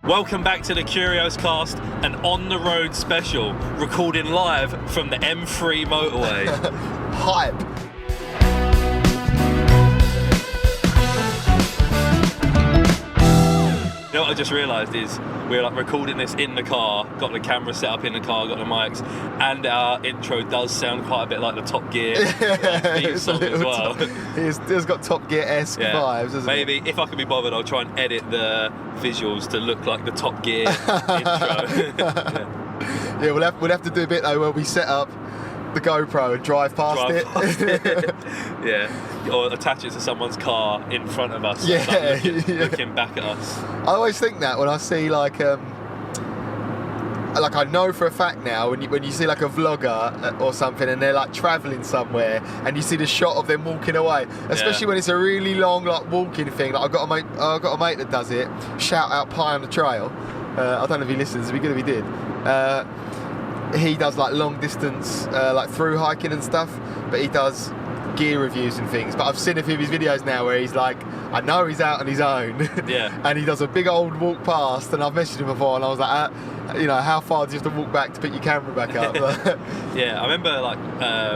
Welcome back to the Curios Cast, an on-the-road special, recording live from the M3 motorway. Hype. You know what I just realised is we're like recording this in the car, got the camera set up in the car, got the mics, and our intro does sound quite a bit like the Top Gear theme song as well. It's got Top Gear-esque vibes, doesn't Maybe if I can be bothered, I'll try and edit the visuals to look like the Top Gear intro. Yeah, we'll have to do a bit though where we set up the GoPro and drive past it. Yeah, or attach it to someone's car in front of us. Yeah, looking back at us. I always think that when I see like I know for a fact now when you see like a vlogger or something and they're like travelling somewhere and you see the shot of them walking away, especially when it's a really long like walking thing. Like I've got a mate that does it. Shout out Pie on the Trail. I don't know if he listens. It'd be good if he did. He does like long distance like through hiking and stuff, but he does gear reviews and things. But I've seen a few of his videos now where he's like, I know he's out on his own, and he does a big old walk past, and I've messaged him before and I was like, how far do you have to walk back to pick your camera back up? Yeah, I remember like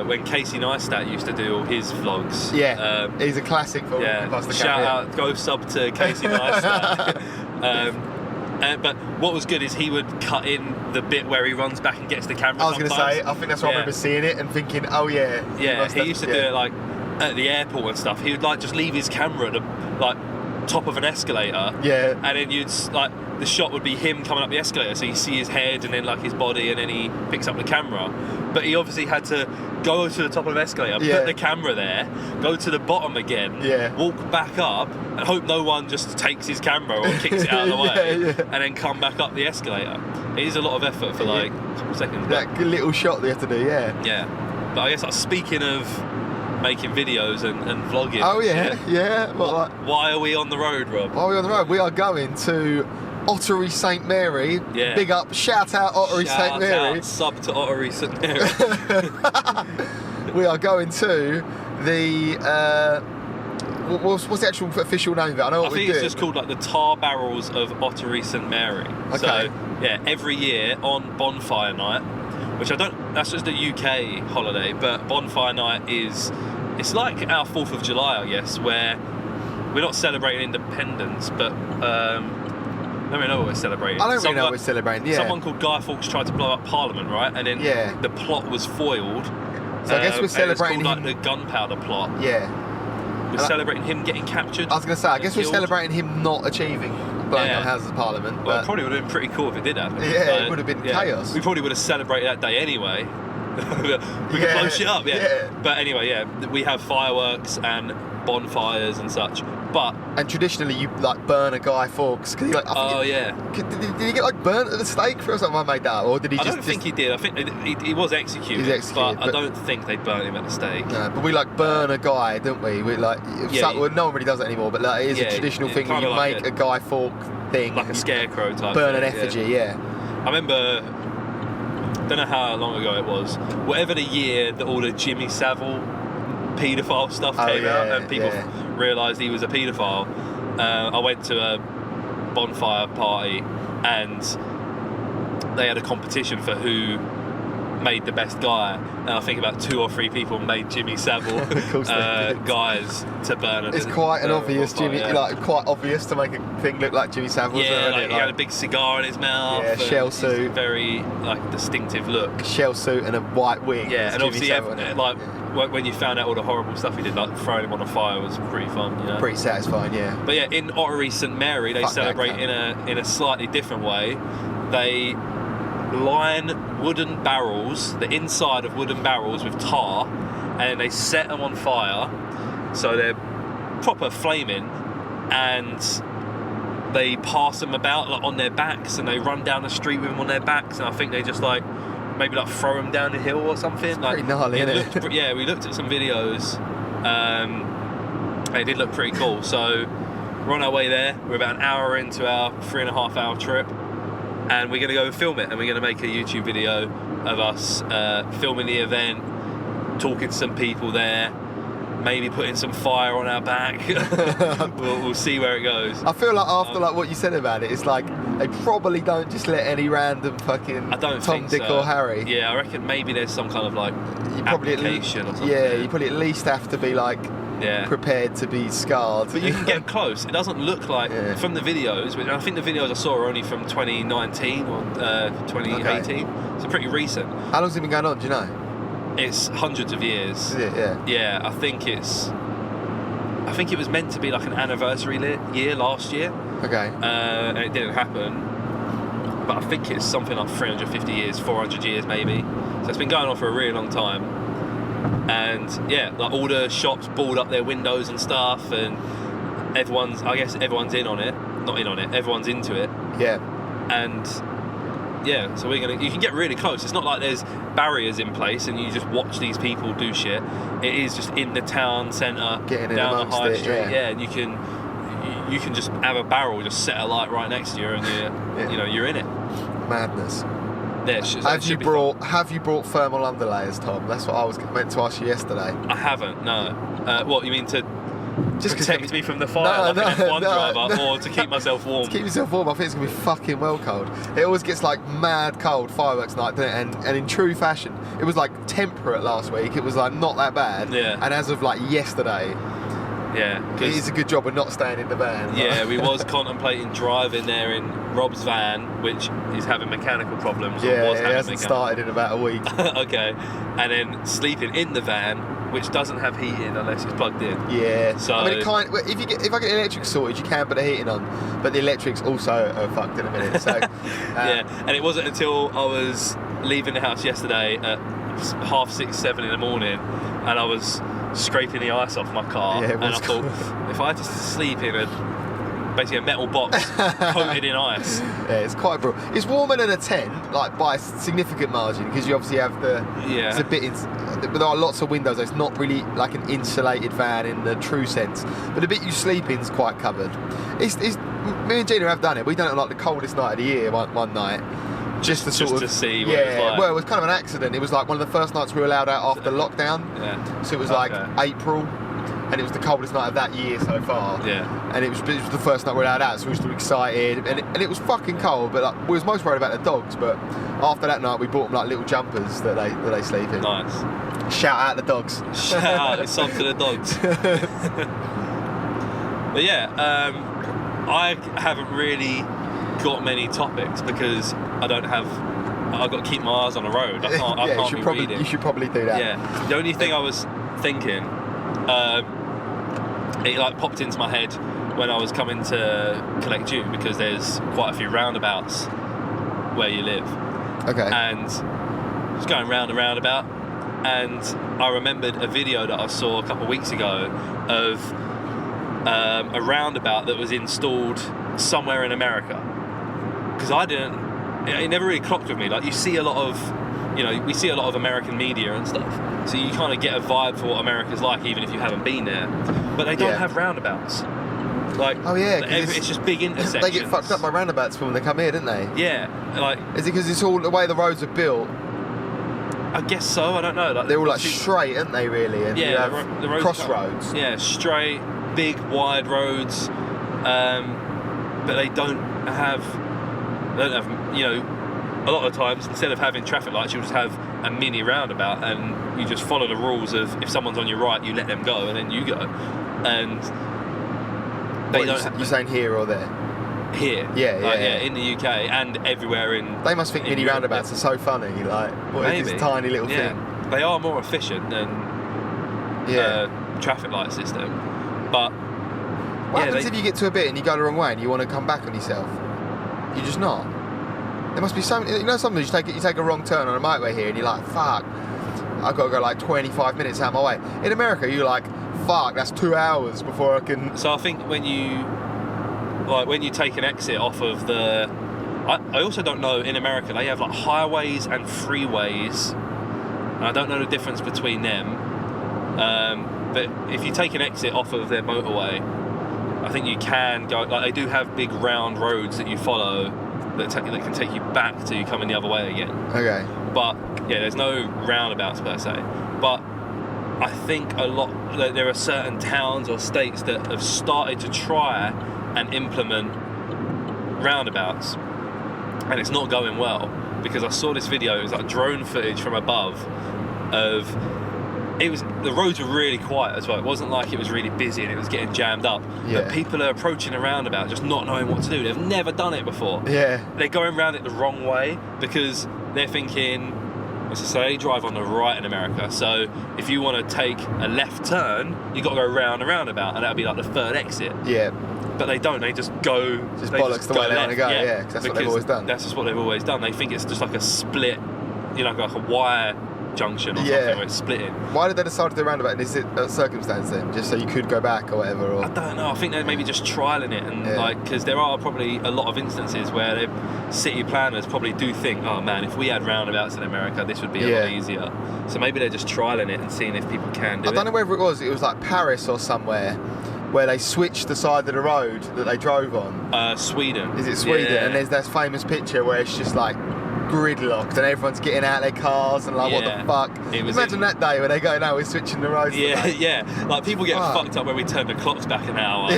when Casey Neistat used to do all his vlogs. Yeah, he's a classic for walking past the camera. Shout out, go sub to Casey Neistat. But what was good is he would cut in the bit where he runs back and gets the camera. I was going to say, I think that's why I remember seeing it and thinking, oh yeah. Yeah, he used to do it like at the airport and stuff. He would like just leave his camera at the like top of an escalator. Yeah. And then you'd like the shot would be him coming up the escalator, so you see his head and then like his body, and then he picks up the camera. But he obviously had to go to the top of the escalator, put the camera there, go to the bottom again, walk back up, and hope no one just takes his camera or kicks it out of the way, and then come back up the escalator. It is a lot of effort for like a couple of seconds. That little shot they have to do, Yeah. But I guess like speaking of making videos and vlogging. Oh yeah. Why are we on the road, Rob? Why are we on the road? We are going to Ottery St Mary. Yeah. Big up, shout out Ottery St Mary. Sub to Ottery St Mary. We are going to the what's the actual official name of it? I think it's just called like the Tar Barrels of Ottery St Mary. Okay. So yeah, every year on Bonfire Night, which that's just a UK holiday, but Bonfire Night it's like our 4th of July, I guess, where we're not celebrating independence, but I don't really know what we're celebrating. I don't really know what we're celebrating, yeah. Someone called Guy Fawkes tried to blow up Parliament, right? And then the plot was foiled. So I guess we're celebrating it's called like the gunpowder plot. Yeah. We're celebrating him getting captured. I was going to say, I guess we're celebrating him not achieving blowing up Houses of Parliament. Well, it probably would have been pretty cool if it did happen. Yeah, it would have been chaos. We probably would have celebrated that day anyway. We could blow shit up, But anyway, we have fireworks and bonfires and such. And traditionally you like burn a Guy Fawkes. Did he get like burnt at the stake for something? I made that up, or did he? I don't think he did. I think he was executed. But I don't think they burnt him at the stake. No, but we like burn a guy, don't we? We like no one really does that anymore. But like it is a traditional thing where you like make a Guy Fawkes thing, like a scarecrow type. Burn an effigy, I remember. Don't know how long ago it was. Whatever the year that all the Jimmy Savile paedophile stuff came out and people realised he was a paedophile, I went to a bonfire party and they had a competition for who made the best guy, and I think about 2 or 3 people made Jimmy Savile guys to burn. It's quite an obvious quite obvious to make a thing look like Jimmy Savile. He had a big cigar in his mouth. Yeah, shell suit. Very like distinctive look. Shell suit and a white wig. Yeah, and obviously when you found out all the horrible stuff he did, like throwing him on a fire was pretty fun. Pretty satisfying, yeah. But yeah, in Ottery St Mary they celebrate in a slightly different way. They line wooden barrels, the inside of wooden barrels with tar, and they set them on fire so they're proper flaming, and they pass them about like on their backs, and they run down the street with them on their backs, and I think they just like maybe like throw them down the hill or something. It's pretty gnarly, isn't it? We looked at some videos. It did look pretty cool. So we're on our way there. We're about an hour into our 3.5 hour trip, and we're going to go and film it, and we're going to make a YouTube video of us filming the event, talking to some people there, maybe putting some fire on our back. we'll see where it goes. I feel like after like what you said about it, it's like they probably don't just let any random fucking Tom, Dick or Harry. Yeah, I reckon maybe there's some kind of like application or something. Yeah, you probably at least have to be like prepared to be scarred. But you can get close. It doesn't look like from the videos, which I think the videos I saw are only from 2019 or 2018. Okay. So pretty recent. How long's it been going on, do you know? It's hundreds of years. Is it? Yeah. Yeah, I think it was meant to be like an anniversary year last year. Okay. And it didn't happen. But I think it's something like 350 years, 400 years maybe. So it's been going on for a really long time. And yeah, like all the shops balled up their windows and stuff, and everyone's in on it. Not in on it, everyone's into it. Yeah. And yeah, so you can get really close. It's not like there's barriers in place and you just watch these people do shit. It is just in the town centre, down the high street. Yeah, and you can just have a barrel, just set a light right next to you, and you're in it. Madness. Yeah, have you brought thermal underlayers, Tom? That's what I was meant to ask you yesterday. I haven't. No. What you mean to? Just protect me from the fire like an F1 driver, or to keep myself warm? To keep yourself warm, I think it's going to be fucking well cold. It always gets like mad cold fireworks night, doesn't it? And in true fashion, it was like temperate last week. It was like not that bad. Yeah. And as of like yesterday, it is a good job of not staying in the van. Yeah, we was contemplating driving there in Rob's van, which is having mechanical problems. Yeah, it hasn't started in about a week. Okay. And then sleeping in the van, which doesn't have heating unless it's plugged in. Yeah. So I mean, if I get the electric sorted, you can put the heating on, but the electrics also are fucked in a minute. So yeah, and it wasn't until I was leaving the house yesterday at 6:30, 7 in the morning, and I was scraping the ice off my car, and I thought, if I had to sleep in basically a metal box coated in ice. Yeah, it's quite brutal. It's warmer than a tent, like by a significant margin, because you obviously have it's a bit there are lots of windows. It's not really like an insulated van in the true sense, but the bit you sleep in is quite covered. It's me and Gina have done it. We've done it on like the coldest night of the year one night. Just to see what it was like. Well, it was kind of an accident. It was like one of the first nights we were allowed out after lockdown. Yeah. So it was like April, and it was the coldest night of that year so far. Yeah. And it was the first night we were allowed out, so we were still excited. And it was fucking cold, but like, we was most worried about the dogs. But after that night, we bought them like little jumpers that they sleep in. Nice. Shout out the dogs. Shout out, it's on to the dogs. But yeah, I haven't really got many topics because I've got to keep my eyes on the road. I can't be reading. You should probably do that. Yeah. The only thing I was thinking, it like popped into my head when I was coming to collect you, because there's quite a few roundabouts where you live. Okay. And I was going round and roundabout, and I remembered a video that I saw a couple of weeks ago of a roundabout that was installed somewhere in America. Because it never really clocked with me. Like, you see a lot of, we see a lot of American media and stuff, so you kind of get a vibe for what America's like, even if you haven't been there. But they don't have roundabouts. Like, it's just big intersections. They get fucked up by roundabouts when they come here, don't they? Yeah. Like, is it because it's all the way the roads are built? I guess so. I don't know. Like, they're all like straight, aren't they? Really? And you have the roads crossroads. Yeah, straight, big, wide roads, but they don't have. A lot of times, instead of having traffic lights, you'll just have a mini roundabout, and you just follow the rules of, if someone's on your right, you let them go, and then you go. And you're saying here or there? Here. Yeah, in the UK and everywhere in. They must think mini roundabouts are so funny. Like, what is this tiny little thing? They are more efficient than traffic light system. But what happens if you get to a bit and you go the wrong way and you want to come back on yourself? You're just not. There must be sometimes you take a wrong turn on a motorway here and you're like, fuck, I've got to go like 25 minutes out of my way. In America, you're like, fuck, that's 2 hours before I can. So I think when you take an exit off of the, I also don't know, in America they have like highways and freeways, and I don't know the difference between them. But if you take an exit off of their motorway, I think you can go, like, they do have big round roads that you follow that can take you back to you coming the other way again. Okay. But yeah, there's no roundabouts per se. But I think there are certain towns or states that have started to try and implement roundabouts, and it's not going well, because I saw this video. It was like drone footage from above of the roads were really quiet as well. It wasn't like it was really busy and it was getting jammed up. Yeah. But people are approaching a roundabout just not knowing what to do. They've never done it before. Yeah. They're going around it the wrong way because they're thinking, let's just say they drive on the right in America. So if you want to take a left turn, you've got to go round a roundabout, and that'll be like the third exit. Yeah. But they don't. They just go. Just bollocks the way they want to go. Yeah, because that's what they've always done. That's just what they've always done. They think it's just like a split, like a wire junction or something where it's splitting. Why did they decide to do a roundabout? And is it a circumstance then, just so you could go back or whatever? Or? I don't know. I think they're maybe just trialling it, and because there are probably a lot of instances where city planners probably do think, oh man, if we had roundabouts in America, this would be a lot easier. So maybe they're just trialling it and seeing if people can do it. I don't know whether it was like Paris or somewhere, where they switched the side of the road that they drove on. Sweden. Is it Sweden? Yeah. And there's that famous picture where it's just like gridlocked and everyone's getting out their cars and like, what the fuck? Imagine that day where they go, no, we're switching the roads. Yeah. Like people get fucked up when we turn the clocks back an hour.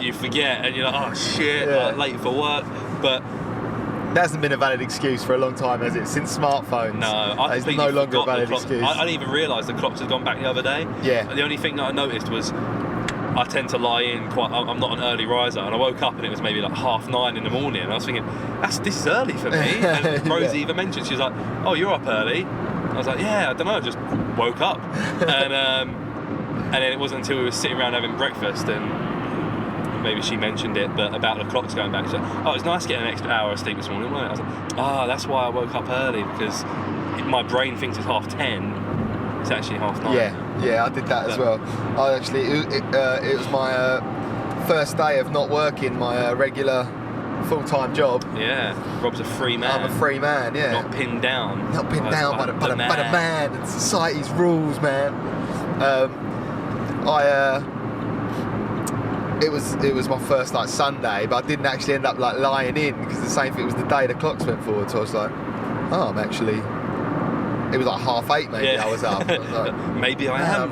You forget and you're like, oh shit, like, late for work. But that hasn't been a valid excuse for a long time, has it? Since smartphones. No, it's no longer a valid excuse. I didn't even realise the clocks had gone back the other day. Yeah. The only thing that I noticed was I tend to lie in I'm not an early riser, and I woke up and it was maybe like 9:30 in the morning, and I was thinking, this is early for me. And Rosie even mentioned, she was like, oh, you're up early? I was like, yeah, I don't know, I just woke up. And then it wasn't until we were sitting around having breakfast, and maybe she mentioned it, but about the clocks going back, she's like, oh, it's nice getting an extra hour of sleep this morning, wasn't it? I was like, that's why I woke up early, because my brain thinks it's 10:30. It's actually 9:30. Yeah, I did that as well. It was my first day of not working my regular full-time job. Yeah, Rob's a free man. I'm a free man, yeah. Not pinned down. Not pinned down by the man and society's rules, man. It was my first Sunday, but I didn't actually end up lying in, because the same thing was the day the clocks went forward. So I was like, I'm actually. It was 8:30 maybe. I was up. I was like, maybe I am.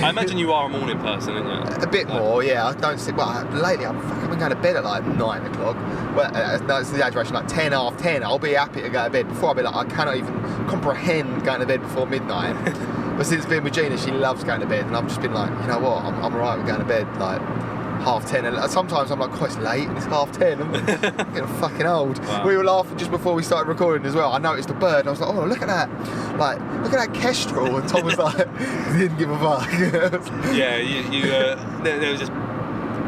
I imagine you are a morning person, aren't you? A bit more, yeah. I don't see. Well, lately I've been going to bed at 9 o'clock. Well, no, it's the exaggeration. 10, half 10. I'll be happy to go to bed. Before I'll be I cannot even comprehend going to bed before midnight. But since being with Gina, she loves going to bed, and I've just been like, you know what? I'm alright with going to bed 10:30, and sometimes I'm like, it's late and it's 10:30. I'm getting fucking old. Wow. We were laughing just before we started recording as well. I noticed a bird and I was like, oh, look at that. Look at that kestrel. And Tom was like, didn't give a fuck. There was just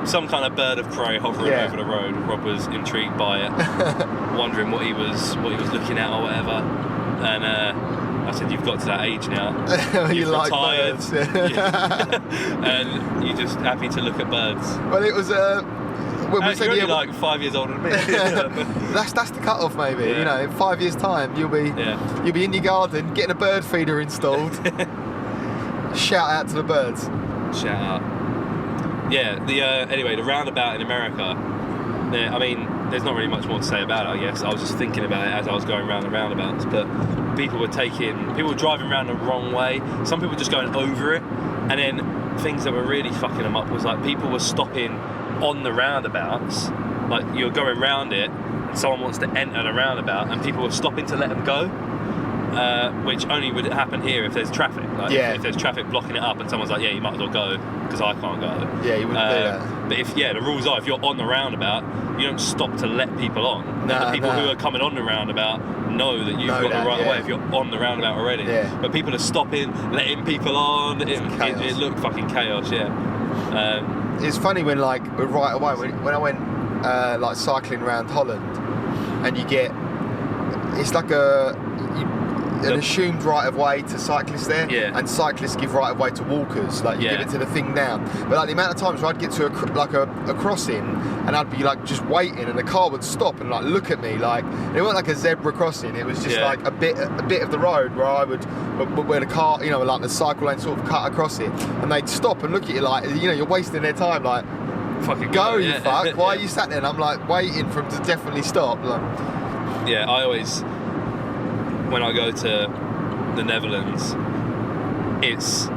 some kind of bird of prey hovering over the road. Rob was intrigued by it, wondering what he was looking at or whatever. And I said, you've got to that age now. You've retired. Birds. And you're just happy to look at birds. Well, it was you're only like 5 years older than me. That's the cut-off, maybe. Yeah. In 5 years' time, you'll be in your garden getting a bird feeder installed. Shout out to the birds. Shout out. Yeah. Anyway, the roundabout in America. There's not really much more to say about it, I guess. I was just thinking about it as I was going around the roundabouts, but people were driving around the wrong way. Some people were just going over it, and then things that were really fucking them up was people were stopping on the roundabouts. You're going round it, and someone wants to enter the roundabout, and people were stopping to let them go. Which only would happen here if there's traffic. If there's traffic blocking it up and someone's like, yeah, you might as well go because I can't go. Yeah, you wouldn't do that. But the rules are, if you're on the roundabout, you don't stop to let people on. The people who are coming on the roundabout know that you've got the right way if you're on the roundabout already. Yeah. But people are stopping, letting people on. It looked fucking chaos, It's funny when right away when I went cycling around Holland, and you get it's like an assumed right of way to cyclists there, and cyclists give right of way to walkers. You give it to the thing down. But the amount of times where I'd get to a crossing, and I'd be just waiting, and the car would stop and look at me it wasn't like a zebra crossing. It was just a bit of the road where the car, the cycle lane sort of cut across it, and they'd stop and look at you you're wasting their time. Fucking go, you fuck! Why are you sat there? And I'm waiting for them to definitely stop. I always. When I go to the Netherlands, it's...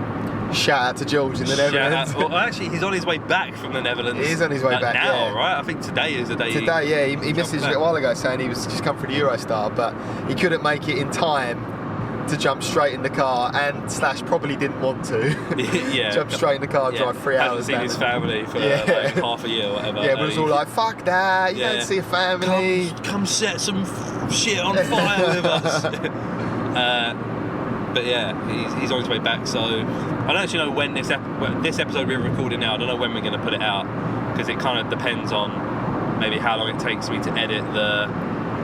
Shout out to George in the Netherlands. Well, actually, he's on his way back from the Netherlands. He is on his way back now, yeah. Right? I think today is the day. Today, yeah. He messaged a while ago saying he was just come for the Eurostar, but he couldn't make it in time to jump straight in the car and / probably didn't want to. Yeah. Jump straight in the car and drive 3 hours. Hasn't seen his family for like half a year or whatever. Yeah, but it was all like, fuck that, you don't see a family. Come set some shit on fire with us. But yeah, he's on his way back, so I don't actually know when this episode we're recording now, I don't know when we're going to put it out, because it kind of depends on maybe how long it takes me to edit the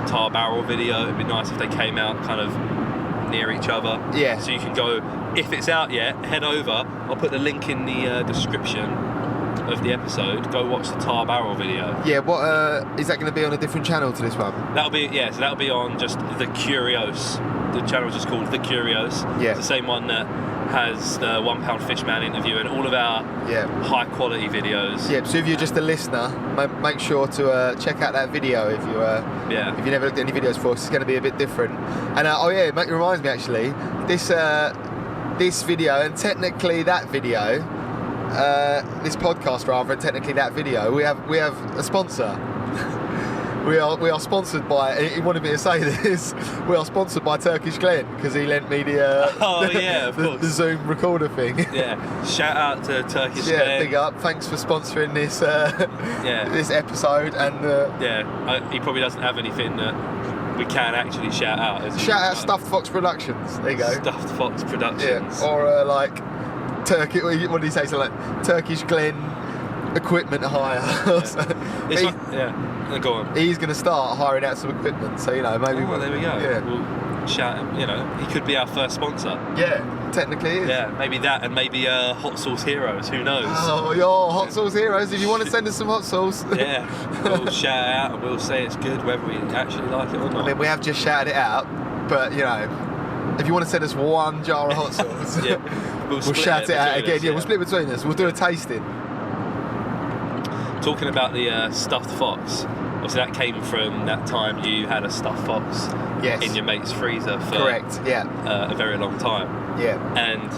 tar barrel video. It'd be nice if they came out kind of near each other. Yeah. So you can go, if it's out yet, head over. I'll put the link in the description of the episode. Go watch the tar barrel video. Yeah, what is that going to be on a different channel to this one? That'll be on just the Curios. The channel's just called The Curios. Yeah. It's the same one that has the £1 Fishman interview and all of our high quality videos. Yeah, so if you're just a listener, make sure to check out that video if you never looked at any videos before, 'cause it's going to be a bit different. And it reminds me actually, this video and technically that video, this podcast rather, and technically that video, we have a sponsor. We are sponsored by. He wanted me to say this. We are sponsored by Turkish Glen because he lent me the Zoom recorder thing. Yeah, shout out to Turkish Glen. Yeah, big up. Thanks for sponsoring this. This episode and. He probably doesn't have anything that we can actually shout out. Shout out Stuffed Fox Productions. There you go. Stuffed Fox Productions. Yeah. Or like Turkey. What did he say? So like Turkish Glen equipment hire. Go on. He's going to start hiring out some equipment, so maybe. Oh, there we go. Yeah. We'll shout him. He could be our first sponsor. Yeah, technically he is. Yeah, maybe that, and maybe Hot Sauce Heroes. Who knows? Oh, your Hot Sauce Heroes! If you want to send us some hot sauce. Yeah, we'll shout it out and we'll say it's good, whether we actually like it or not. I mean, we have just shouted it out, but if you want to send us one jar of hot sauce, we'll shout it out again. We'll split between us. We'll do a tasting. Talking about the stuffed fox, obviously that came from that time you had a stuffed fox in your mate's freezer for a very long time. Yeah. And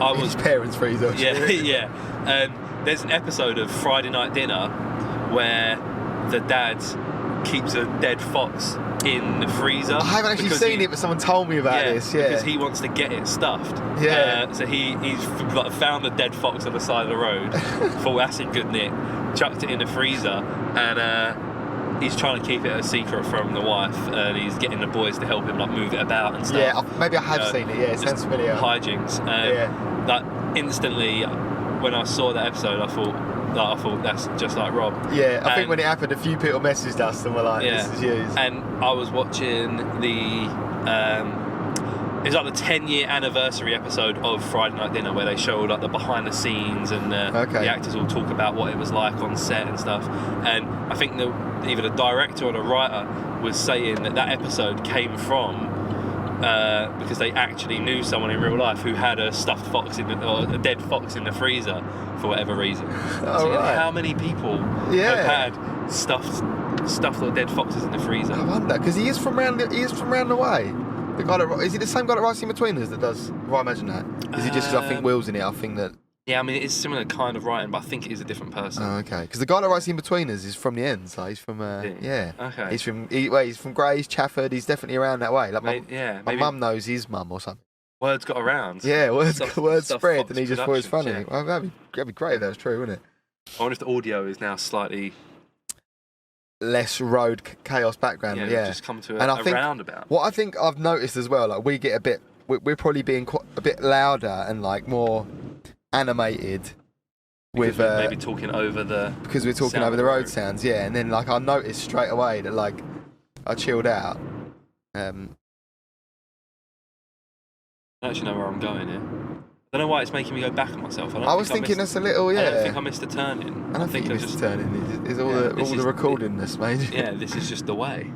I was... his parents' freezer. Yeah. And there's an episode of Friday Night Dinner where the dad keeps a dead fox in the freezer. I haven't actually seen it, but someone told me about this. Yeah, because he wants to get it stuffed. Yeah. So he's found a dead fox on the side of the road, full acid good nick, chucked it in the freezer, and he's trying to keep it a secret from the wife, and he's getting the boys to help him move it about and stuff. Yeah, maybe I have seen it. Yeah, it sounds familiar. Hijinks. Instantly, when I saw that episode, I thought that's just like Rob. Yeah, I think when it happened, a few people messaged us and were like, "This is you." And I was watching the it's like the 10-year anniversary episode of Friday Night Dinner where they showed like the behind the scenes and the actors all talk about what it was like on set and stuff. And I think either the director or the writer was saying that episode came from because they actually knew someone in real life who had a stuffed fox or a dead fox in the freezer for whatever reason. How many people have had stuffed or dead foxes in the freezer? I wonder, because he is from round the way. The guy is it the same guy that writes In Between Us that does? Well, I imagine that. Is it just because I think Will's in it? I think that. Yeah, I mean it is similar kind of writing, but I think it is a different person. Oh, okay. Because the guy that writes In Between Us is from the end, so he's from Okay. He's from Grays, Chafford. He's definitely around that way. Like my mum knows his mum or something. Words got around. Yeah, words spread, and he just thought it was funny. Yeah. Well, that'd be great if that was true, wouldn't it? I wonder if the audio is now slightly less road chaos background. Yeah. Just come to a roundabout. What I think I've noticed as well, like we get we're probably being a bit louder and like more animated with maybe talking over because we're talking over the road sounds. Yeah, and then like I noticed straight away that like I chilled out. I don't actually know where I'm going here. I don't know why it's making me go back on myself. I was thinking that's a little, I don't think I missed a turn-in. I don't think you missed a turn-in. It's all the recordingness, mate. Yeah, this is just the way.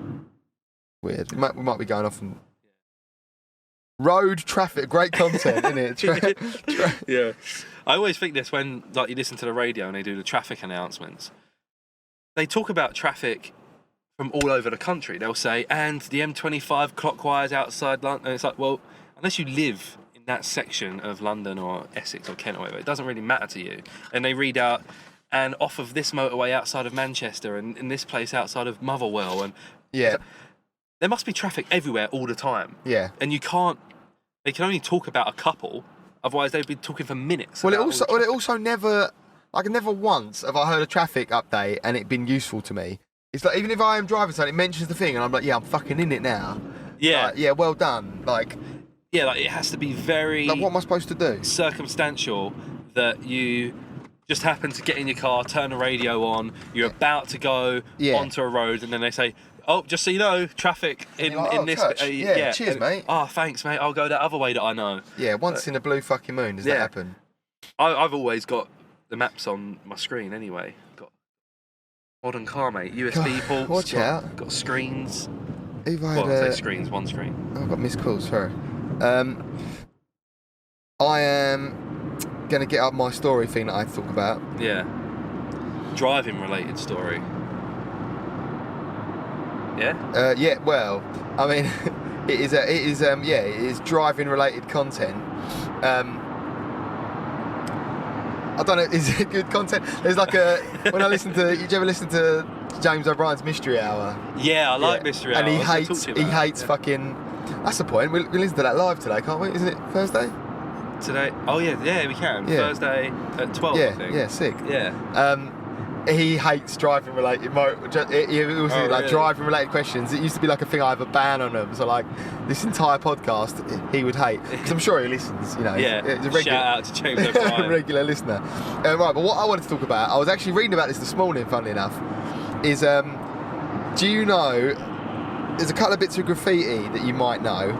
Weird. We might be going off and... Road traffic, great content, isn't it? Yeah. I always think this when you listen to the radio and they do the traffic announcements. They talk about traffic from all over the country. They'll say, and the M25 clockwise outside London. And it's like, well, unless you live in that section of London or Essex or Kent or whatever. It doesn't really matter to you. And they read out, and off of this motorway outside of Manchester and in this place outside of Motherwell. And there must be traffic everywhere all the time. Yeah. And they can only talk about a couple, otherwise they'd be talking for minutes. Well, it also never once have I heard a traffic update and it been useful to me. It's like, even if I am driving something, it mentions the thing and I'm like, yeah, I'm fucking in it now. Yeah. Like, yeah, well done. Like... Yeah, like it has to be very... Like, what am I supposed to do? Circumstantial, that you just happen to get in your car, turn the radio on, you're about to go onto a road, and then they say, oh, just so you know, traffic in this... cheers, mate. Oh, thanks, mate. I'll go that other way that I know. Yeah, once in a blue fucking moon does that happen. I've always got the maps on my screen anyway. Got modern car, mate. USB ports. Watch out. Got screens. Say screens, one screen. I've got missed calls, sorry. I am going to get up my story thing that I talk about. Yeah. Driving related story. Yeah? Yeah, well, I mean, it is driving related content. I don't know, is it good content? There's like when I listen to, did you ever listen to James O'Brien's Mystery Hour? Yeah, I like Mystery Hour. And he hates fucking, that's the point, we listen to that live today, can't we? Isn't it Thursday? Today? Oh yeah, we can. Yeah. Thursday at 12, I think. Yeah, sick. Yeah. He hates driving related driving related questions. It used to be like a thing, I have a ban on them. So like this entire podcast he would hate, because I'm sure he listens, you know. Yeah. Shout out to James O'Brien. Regular listener. Right, but what I wanted to talk about, I was actually reading about this morning, funnily enough, is do you know, there's a couple of bits of graffiti that you might know.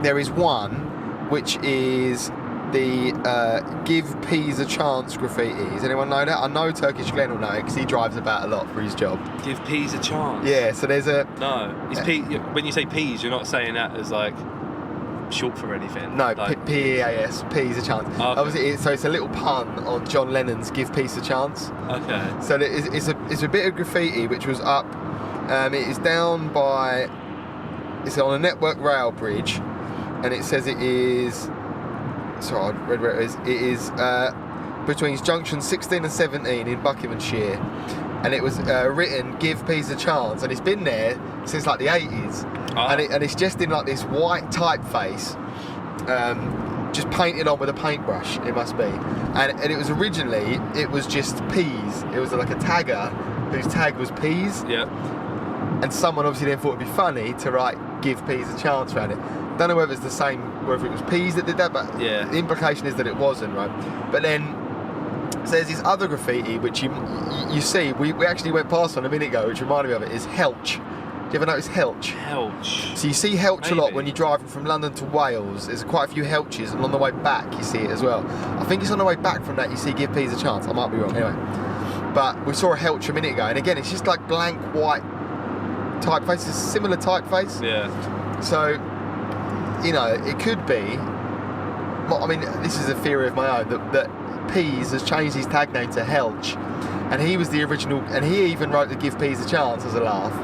There is one which is the Give Peas a Chance graffiti. Does anyone know that? I know Turkish Glenn will know it because he drives about a lot for his job. Give peas a chance? Yeah, so there's a... No. When you say peas, you're not saying that as like short for anything? No, like, P-E-A-S, peas a chance. Okay. Obviously, so it's a little pun on John Lennon's Give Peace a Chance. Okay. So it's a bit of graffiti which was up... it is down by... It's on a Network Rail bridge, and it says it is... Sorry, I read where it is. It is between junction 16 and 17 in Buckinghamshire, and it was written "Give Peas a Chance," and it's been there since like the 80s, and it's just in like this white typeface, just painted on with a paintbrush. It must be, and it was originally just peas. It was like a tagger whose tag was peas. Yeah. And someone obviously then thought it'd be funny to write "Give Peas a Chance" around it. Don't know whether it's the same, whether it was peas that did that, but the implication is that it wasn't, right? But then so there's this other graffiti which you see, we actually went past one a minute ago, which reminded me of it, is Helch. Do you ever notice Helch? Helch. So you see Helch a lot when you're driving from London to Wales. There's quite a few Helches, and on the way back you see it as well. I think it's on the way back from that you see Give Peas a Chance. I might be wrong, anyway. But we saw a Helch a minute ago, and again, it's just like blank white typeface. It's a similar typeface. Yeah. So, you know, it could be, I mean, this is a theory of my own, that Peas has changed his tag name to Helch, and he was the original, and he even wrote the Give Peas a Chance as a laugh.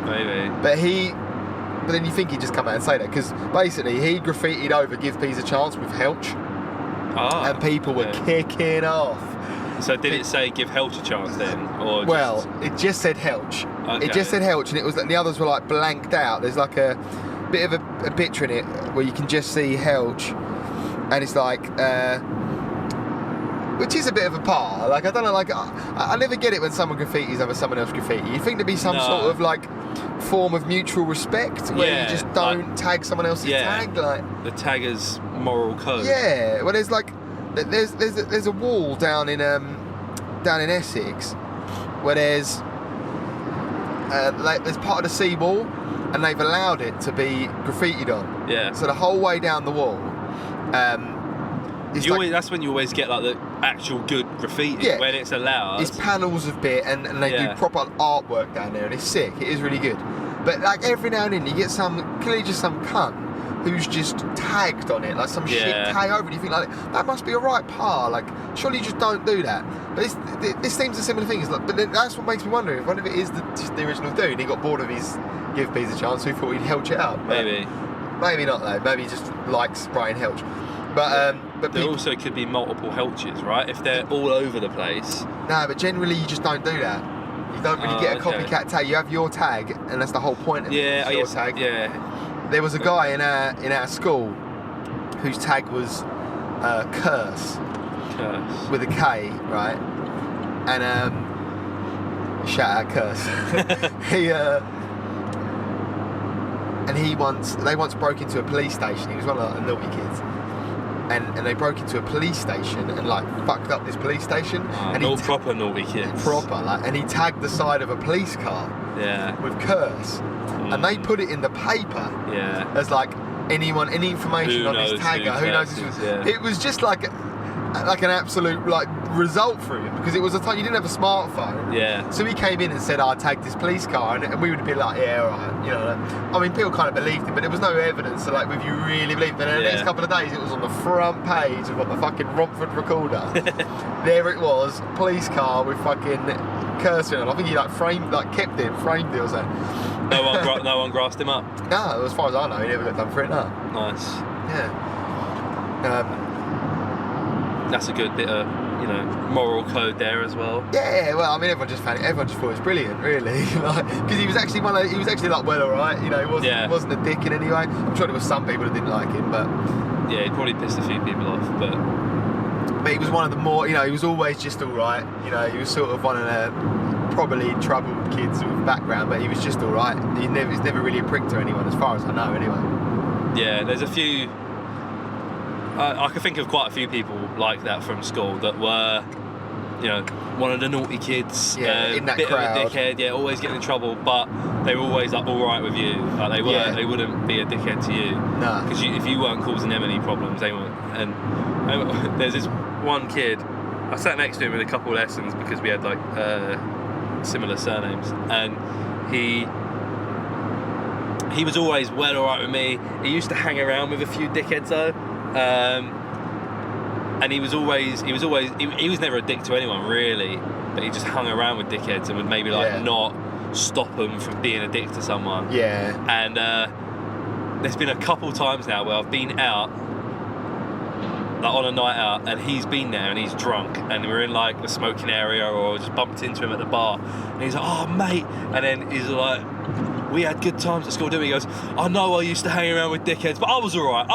Maybe. But then you think he'd just come out and say that, because basically he graffitied over Give Peas a Chance with Helch, and people were kicking off. So did it say Give Helch a Chance then? Or well, it just said Helch. Okay. It just said Helch, and it was, and the others were like blanked out. There's like a bit of a picture in it where you can just see Helch, and it's like, which is a bit of a par. Like, I don't know, like, I never get it when someone graffitis over someone else graffiti. You think there'd be some sort of like form of mutual respect where you just don't tag someone else's tag, like the tagger's moral code. Yeah, well, there's like, there's a wall down in Essex where there's part of the seawall, and they've allowed it to be graffitied on. Yeah. So the whole way down the wall, that's when you always get like the actual good graffiti, when it's allowed. It's panels of bit, and they do proper artwork down there, and it's sick. It is really good. But like every now and then you get clearly just some cunt who's just tagged on it, like some shit tag over it. You think like, that must be a right par, like surely you just don't do that. But this seems a similar thing. It's like, but that's what makes me wonder if one of it is just the original dude, he got bored of his Give Peas a Chance, so he thought he'd Helch it up. Maybe. Maybe not though. Maybe he just likes spraying Helch. But there also could be multiple Helches, right? If they're all over the place. No, but generally you just don't do that. You don't really get a copycat tag. You have your tag, and that's the whole point of your tag. Yeah. There was a guy in our school whose tag was Curse with a K, right? And shout out Curse. They once broke into a police station. He was one of the naughty kids. And they broke into a police station and like fucked up this police station. And proper naughty kids. And he tagged the side of a police car. Yeah. With Curse. And they put it in the paper. Yeah. As like any information on this tagger. Who knows this was? Yeah. It was just like an absolute like result for him, because it was a time you didn't have a smartphone. Yeah. So he came in and said, "I tagged this police car," and we would have been like, "Yeah, alright," you know. I mean, people kind of believed him, but there was no evidence. So like, if you really believed, and in the next couple of days, it was on the front page of the fucking Romford Recorder. There it was, police car with fucking Curse in it. I think he kept it, framed it or something. No one grassed him up. No, as far as I know, he never got done for it. No. Nice. Yeah. That's a good bit of, moral code there as well. Yeah, well, I mean, everyone just thought it was brilliant, really. Because he was actually well, alright. He wasn't a dick in any way. I'm sure there were some people that didn't like him, but yeah, he probably pissed a few people off, but he was one of the more, he was always just alright. He was sort of one of the probably troubled kids with background, but he was just alright. He's never really a prick to anyone, as far as I know, anyway. Yeah, there's a few. I can think of quite a few people like that from school that were, one of the naughty kids, in that bit crowd. of a dickhead, always getting in trouble, but they were always like all right with you. Like they wouldn't be a dickhead to you. No. Because if you weren't causing them any problems, they weren't. And there's this one kid. I sat next to him in a couple of lessons because we had like similar surnames, and he was always well alright with me. He used to hang around with a few dickheads though. And he was never a dick to anyone really, but he just hung around with dickheads and would maybe not stop them from being a dick to someone. Yeah. And there's been a couple times now where I've been out, like on a night out, and he's been there and he's drunk, and we're in like the smoking area, or just bumped into him at the bar, and he's like, "Oh mate," and then he's like, "We had good times at school, didn't we?" He goes, "I know I used to hang around with dickheads, but I was alright,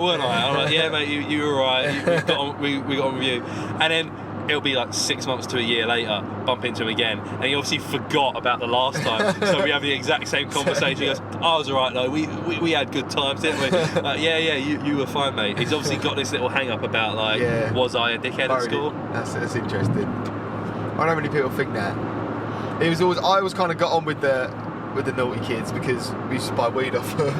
weren't I?" I'm like, "Yeah mate, you were alright, we got on with you." And then it'll be like 6 months to a year later, bump into him again, and he obviously forgot about the last time, so we have the exact same conversation. He goes, "I was alright though, we had good times, didn't we?" Like, yeah, you were fine mate. He's obviously got this little hang up about like, was I a dickhead at school? That's interesting. I don't know many people think that. I always kind of got on with the naughty kids because we used to buy weed off them.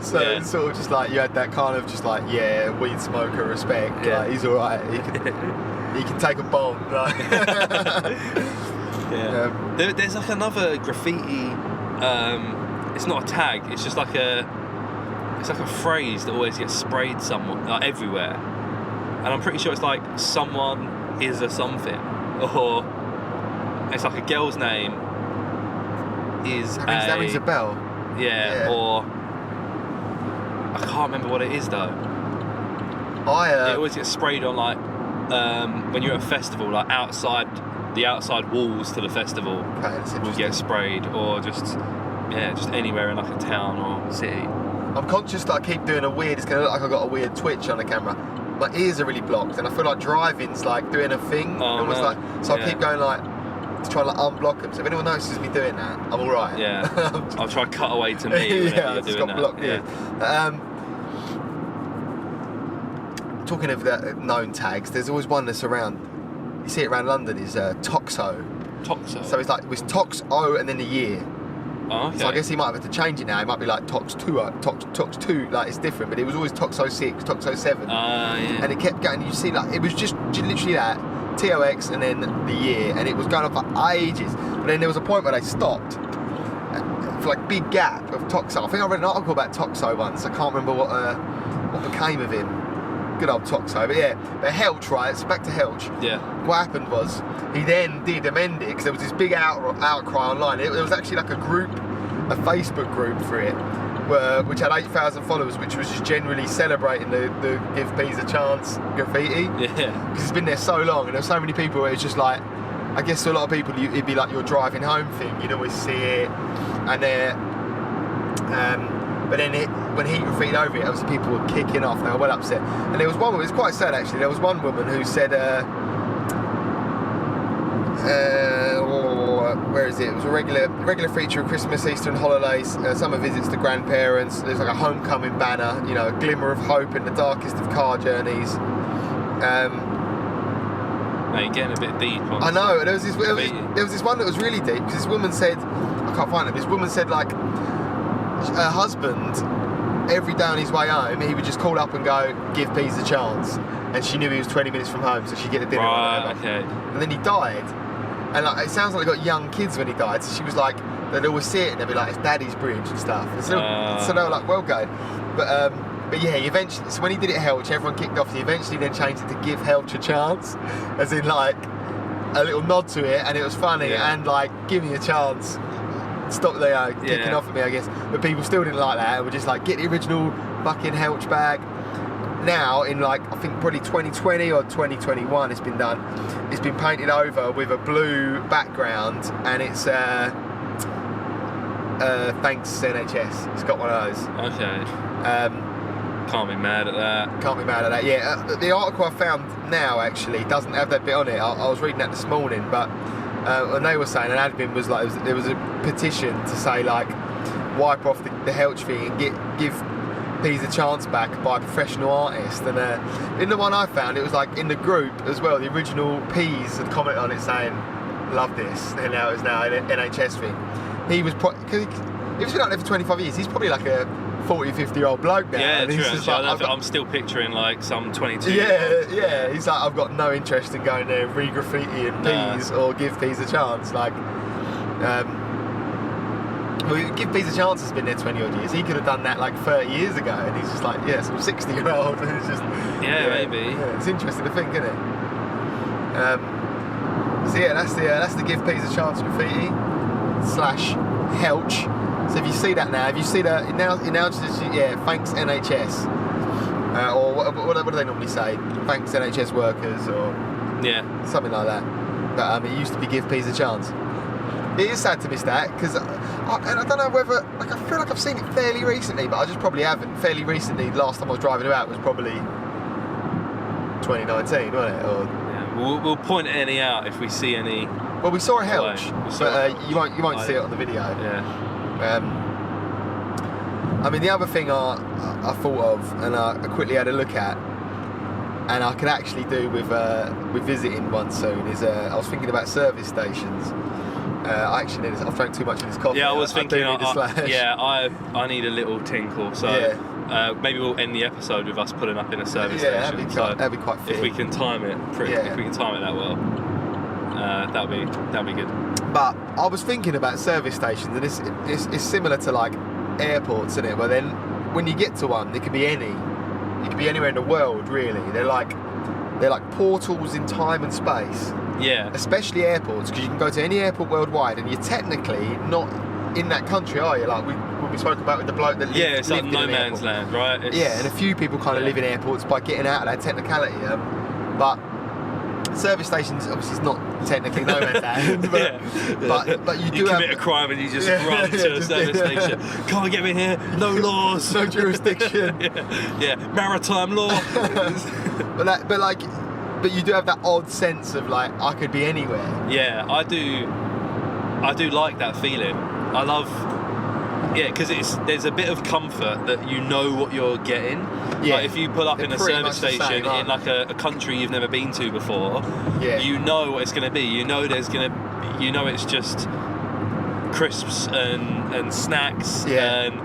so it's sort of just like you had that kind of just like, weed smoker respect. Yeah. Like, he's alright. He can take a bomb. Like. There's like another graffiti. It's not a tag. It's just like a phrase that always gets sprayed somewhere, like everywhere. And I'm pretty sure it's like someone is a something, or it's like a girl's name. That rings a bell. Yeah, or I can't remember what it is though. It always gets sprayed on like when you're at a festival, like the outside walls to the festival will get sprayed, or just anywhere in like a town or city. I'm conscious that I keep doing it's gonna look like I've got a weird twitch on the camera. My ears are really blocked, and I feel like driving's like doing a thing. I keep going like to try and like unblock them. So if anyone notices me doing that, I'm alright. Yeah. I'll try and cut away to me whenever you're doing that. Blocked, talking of known tags, there's always one that's around. You see it around London. Is Toxo. Toxo. So it was Tox-O and then a year. Oh, okay. So I guess he might have had to change it now. It might be like Tox2, like it's different, but it was always Toxo6, Toxo7. And it kept going. You see, like it was just literally that. TOX and then the year, and it was going on for ages, but then there was a point where they stopped for like big gap of Toxo. I think I read an article about Toxo once. I can't remember what became of him. Good old Toxo. But but Helch, right? So back to Helch. Yeah. What happened was he then did amend it because there was this big outcry online. There was actually like a Facebook group for it which had 8,000 followers, which was just generally celebrating the Give Peas a Chance graffiti. Yeah. Because it's been there so long, and there were so many people where it's just like, I guess to a lot of people, it'd be like your driving home thing. You'd always see it, and but then when he graffitied over it, obviously people were kicking off. They were well upset. And there was one woman, it was quite sad actually. There was one woman who said, where is it? It was a regular feature of Christmas, Easter and holidays, summer visits to grandparents. There's like a homecoming banner, you know, a glimmer of hope in the darkest of car journeys. Mate, you're getting a bit deep on I know, there was this one that was really deep, because this woman said, I can't find it, this woman said like, her husband, every day on his way home, he would just call up and go, Give Peas a Chance. And she knew he was 20 minutes from home, so she'd get the dinner or whatever. Okay. And then he died. And like, it sounds like they got young kids when he died, so she was like, they'd always see it and they'd be like, it's Daddy's bridge and stuff. And so they were like, well going. But yeah, he eventually, so when he did it at Helch, everyone kicked off. He eventually then changed it to Give Helch a Chance, as in like a little nod to it, and it was funny, and like, give me a chance. Stop there, kicking off at me, I guess. But people still didn't like that, and were just like, get the original fucking Helch bag. Now, in like, I think probably 2020 or 2021, it's been done. It's been painted over with a blue background, and it's thanks NHS. It's got one of those. Okay. Can't be mad at that. Can't be mad at that. Yeah, the article I found now actually doesn't have that bit on it. I was reading that this morning, but and they were saying an admin was like, there was a petition to say like, wipe off the Helch thing and give Peas a Chance back by a professional artist. And in the one I found, it was like in the group as well, the original Peas had commented on it saying, love this, and now it's now an NHS thing. He was because he's been out there for 25 years, he's probably like a 40, 50-year-old bloke now. Yeah, and true. he's just like, I'm still picturing like some 22. Yeah. He's like, I've got no interest in going there and re-graffiti and Peas or Give Peas a Chance. Like, well, Give Peas a Chance has been there 20 odd years. He could have done that like 30 years ago, and he's just like, some 60-year-old, and it's just maybe. Yeah, it's interesting to think, isn't it? So yeah, that's the Give Peas a Chance graffiti / Helch. So if you see that now, just thanks NHS, or what do they normally say? Thanks NHS workers, or something like that. But it used to be Give Peas a Chance. It is sad to miss that, because I don't know whether, like, I feel like I've seen it fairly recently, but I just probably haven't. Fairly recently, last time I was driving about was probably 2019, wasn't it? Or we'll point any out if we see any. Well, we saw a Helch, but you won't see it on the video. Yeah. I mean, the other thing I thought of, and I quickly had a look at, and I could actually do with visiting one soon, is I was thinking about service stations. I've drank too much of this coffee. Yeah, I was thinking. I need a little tinkle. So maybe we'll end the episode with us pulling up in a service station. That'd be quite fit. If we can time it, if we can time it that well, that'd be good. But I was thinking about service stations, and it's similar to like airports, isn't it? Where then when you get to one, there could be any. You could be anywhere in the world, really. They're like portals in time and space. Yeah. Especially airports, because you can go to any airport worldwide, and you're technically not in that country, are you? Like we spoke about with the bloke that lived, it's like no man's land, right? And a few people kind of live in airports by getting out of that technicality. But service stations, obviously, it's not technically no man's land. But you do you commit a crime and you just run to a service station. Can't get me here. No laws. No jurisdiction. Maritime law. But you do have that odd sense of like, I could be anywhere. Yeah, I do like that feeling. I love, because there's a bit of comfort that you know what you're getting. Yeah. Like if you pull up in a service station in like a country you've never been to before, you know what it's going to be. You know it's just crisps and snacks and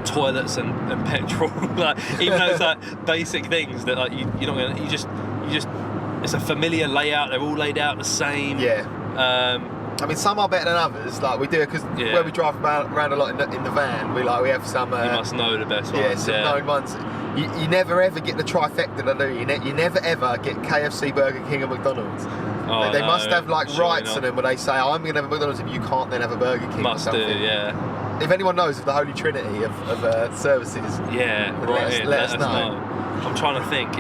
toilets and petrol. Like even those like basic things that like you're not gonna, you just it's a familiar layout. They're all laid out the same. I mean, some are better than others. Like we do, because where we drive around a lot in the van, we have some. You must know the best ones. Some known ones. You never ever get the trifecta, do you? You never ever get KFC, Burger King, and McDonald's. They must have like rights on them where they say, I'm going to have a McDonald's if you can't then have a Burger King. Must or something. do, yeah. if anyone knows of the Holy Trinity of services, let us know. I'm trying to think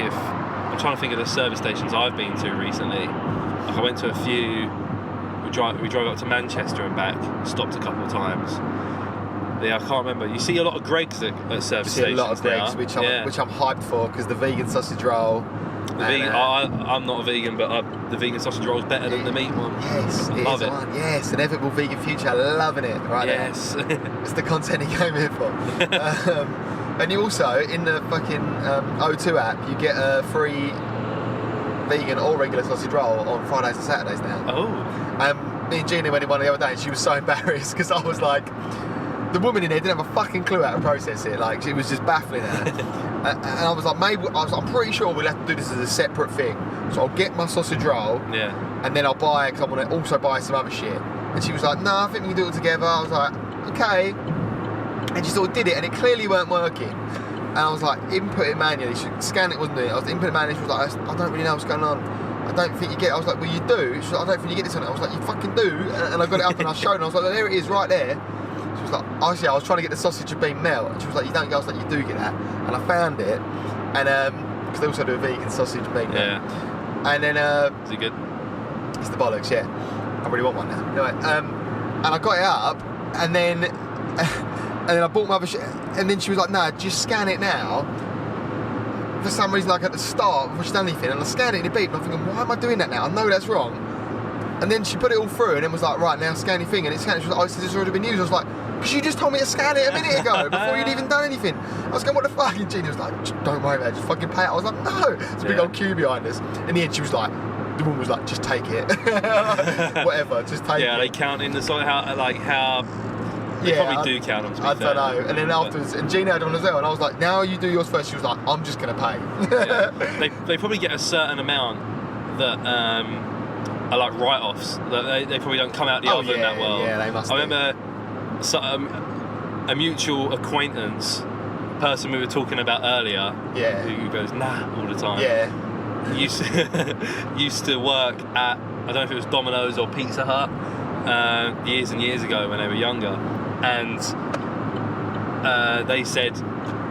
of the service stations I've been to recently. Like I went to a few. We drove up to Manchester and back. Stopped a couple of times. Yeah, I can't remember. You see a lot of Greggs at service stations. A lot of Greggs, now. which I'm hyped for because the vegan sausage roll. I'm not a vegan, but the vegan sausage roll is better than the meat one. Yes, I love it. Yes, inevitable vegan future. Loving it. Right. Yes. It's the content he came here for. And you also in the fucking O2 app, you get a free vegan or regular sausage roll on Fridays and Saturdays now. Oh. Me and Gina went in one the other day, and she was so embarrassed because I was like. The woman in there didn't have a fucking clue how to process it. Like, it was just baffling her. And I was like, I'm pretty sure we'll have to do this as a separate thing. So I'll get my sausage roll, and then I'll buy it because I want to also buy some other shit. And she was like, no, I think we can do it together. I was like, okay. And she sort of did it, and it clearly weren't working. And I was like, input it manually. She scanned it, wasn't it? I was input it manually. She was like, I don't really know what's going on. I don't think you get it. I was like, well, you do. She was like, I don't think you get this on it. I was like, you fucking do. And I got it up and I showed her. I was like, there it is, right there. She was like, actually, I was trying to get the sausage and bean melt. And she was like, you don't get it. I was like, you do get that. And I found it. And, because they also do a vegan sausage and bean melt. Yeah. And then, is it good? It's the bollocks, yeah. I really want one now. Anyway, and I got it up, and then I bought my other shit. And then she was like, no, just scan it now. For some reason, like at the start, before she'd done anything, and I scanned it and it beeped. And I'm thinking, why am I doing that now? I know that's wrong. And then she put it all through and then was like, right, now scan your thing. And it scanned. She was like, oh, so this has already been used. I was like, because you just told me to scan it a minute ago before you'd even done anything. I was going, what the fuck? And Gina was like, don't worry about it, just fucking pay it. I was like, no. There's a big old queue behind us. In the end, she was like, the woman was like, just take it. Whatever, just take it. Yeah, they count in the sort of how. They probably do count them, to be fair. I don't know. And then afterwards, and Gina had one as well, and I was like, now you do yours first. She was like, I'm just going to pay. They probably get a certain amount that are like write-offs. That they probably don't come out the oven that well. Yeah, they must. I remember a mutual acquaintance, person we were talking about earlier, who goes, nah, all the time. Yeah. Used to work at, I don't know if it was Domino's or Pizza Hut, years and years ago when they were younger. And they said